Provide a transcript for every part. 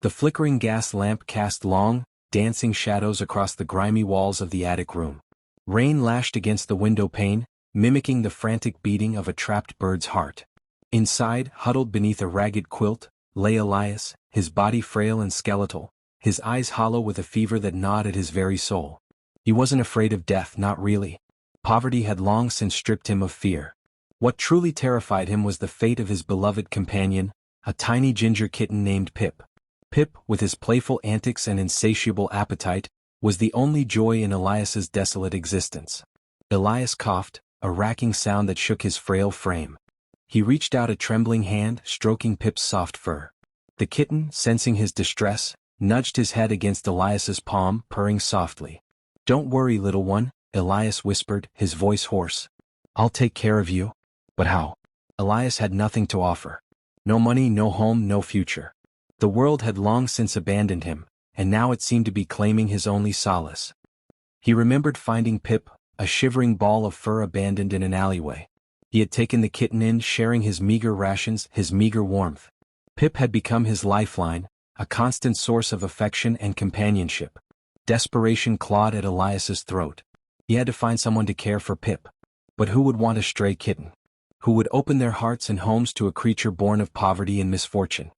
The flickering gas lamp cast long, dancing shadows across the grimy walls of the attic room. Rain lashed against the window pane, mimicking the frantic beating of a trapped bird's heart. Inside, huddled beneath a ragged quilt, lay Elias, his body frail and skeletal, his eyes hollow with a fever that gnawed at his very soul. He wasn't afraid of death, not really. Poverty had long since stripped him of fear. What truly terrified him was the fate of his beloved companion, a tiny ginger kitten named Pip. Pip, with his playful antics and insatiable appetite, was the only joy in Elias's desolate existence. Elias coughed, a racking sound that shook his frail frame. He reached out a trembling hand, stroking Pip's soft fur. The kitten, sensing his distress, nudged his head against Elias's palm, purring softly. "Don't worry, little one," Elias whispered, his voice hoarse. "I'll take care of you." But how? Elias had nothing to offer. No money, no home, no future. The world had long since abandoned him, and now it seemed to be claiming his only solace. He remembered finding Pip, a shivering ball of fur abandoned in an alleyway. He had taken the kitten in, sharing his meager rations, his meager warmth. Pip had become his lifeline, a constant source of affection and companionship. Desperation clawed at Elias's throat. He had to find someone to care for Pip. But who would want a stray kitten? Who would open their hearts and homes to a creature born of poverty and misfortune?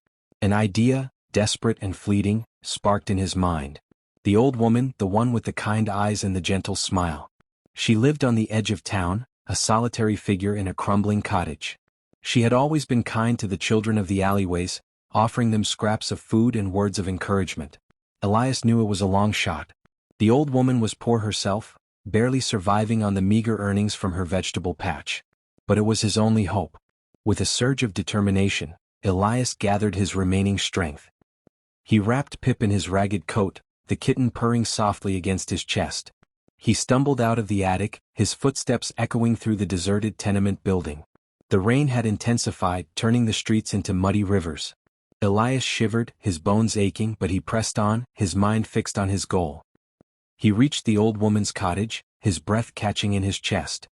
An idea, desperate and fleeting, sparked in his mind. The old woman, the one with the kind eyes and the gentle smile. She lived on the edge of town, a solitary figure in a crumbling cottage. She had always been kind to the children of the alleyways, offering them scraps of food and words of encouragement. Elias knew it was a long shot. The old woman was poor herself, barely surviving on the meager earnings from her vegetable patch. But it was his only hope. With a surge of determination, Elias gathered his remaining strength. He wrapped Pip in his ragged coat, the kitten purring softly against his chest. He stumbled out of the attic, his footsteps echoing through the deserted tenement building. The rain had intensified, turning the streets into muddy rivers. Elias shivered, his bones aching, but he pressed on, his mind fixed on his goal. He reached the old woman's cottage, his breath catching in his chest.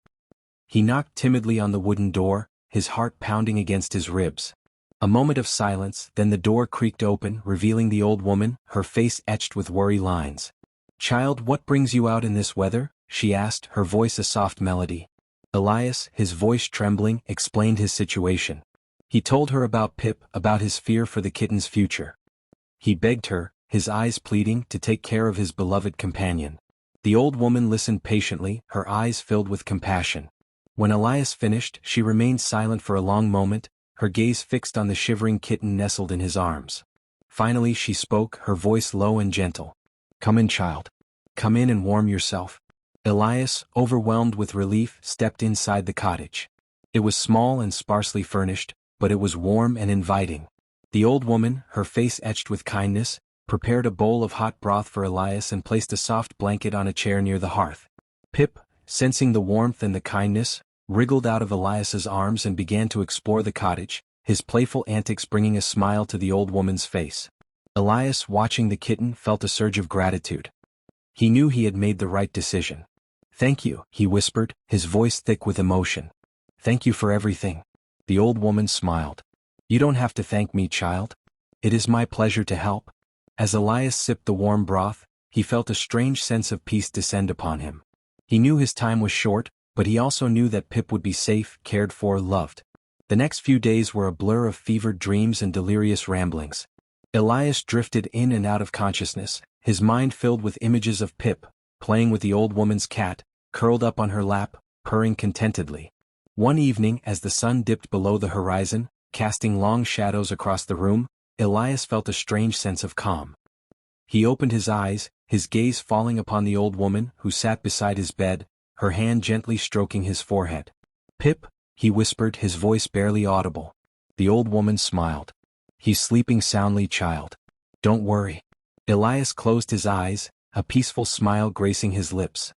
He knocked timidly on the wooden door, his heart pounding against his ribs. A moment of silence, then the door creaked open, revealing the old woman, her face etched with worry lines. "Child, what brings you out in this weather?" she asked, her voice a soft melody. Elias, his voice trembling, explained his situation. He told her about Pip, about his fear for the kitten's future. He begged her, his eyes pleading, to take care of his beloved companion. The old woman listened patiently, her eyes filled with compassion. When Elias finished, she remained silent for a long moment, her gaze fixed on the shivering kitten nestled in his arms. Finally she spoke, her voice low and gentle. "Come in, child. Come in and warm yourself." Elias, overwhelmed with relief, stepped inside the cottage. It was small and sparsely furnished, but it was warm and inviting. The old woman, her face etched with kindness, prepared a bowl of hot broth for Elias and placed a soft blanket on a chair near the hearth. Pip, sensing the warmth and the kindness, wriggled out of Elias's arms and began to explore the cottage, his playful antics bringing a smile to the old woman's face. Elias, watching the kitten, felt a surge of gratitude. He knew he had made the right decision. "Thank you," he whispered, his voice thick with emotion. "Thank you for everything." The old woman smiled. "You don't have to thank me, child. It is my pleasure to help." As Elias sipped the warm broth, he felt a strange sense of peace descend upon him. He knew his time was short, but he also knew that Pip would be safe, cared for, loved. The next few days were a blur of fevered dreams and delirious ramblings. Elias drifted in and out of consciousness, his mind filled with images of Pip, playing with the old woman's cat, curled up on her lap, purring contentedly. One evening, as the sun dipped below the horizon, casting long shadows across the room, Elias felt a strange sense of calm. He opened his eyes, his gaze falling upon the old woman who sat beside his bed, her hand gently stroking his forehead. "Pip," he whispered, his voice barely audible. The old woman smiled. "He's sleeping soundly, child. Don't worry." Elias closed his eyes, a peaceful smile gracing his lips.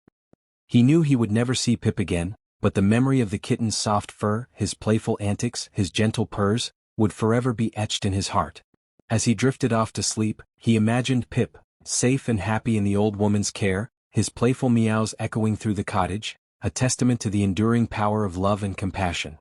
He knew he would never see Pip again, but the memory of the kitten's soft fur, his playful antics, his gentle purrs, would forever be etched in his heart. As he drifted off to sleep, he imagined Pip, safe and happy in the old woman's care, his playful meows echoing through the cottage, a testament to the enduring power of love and compassion.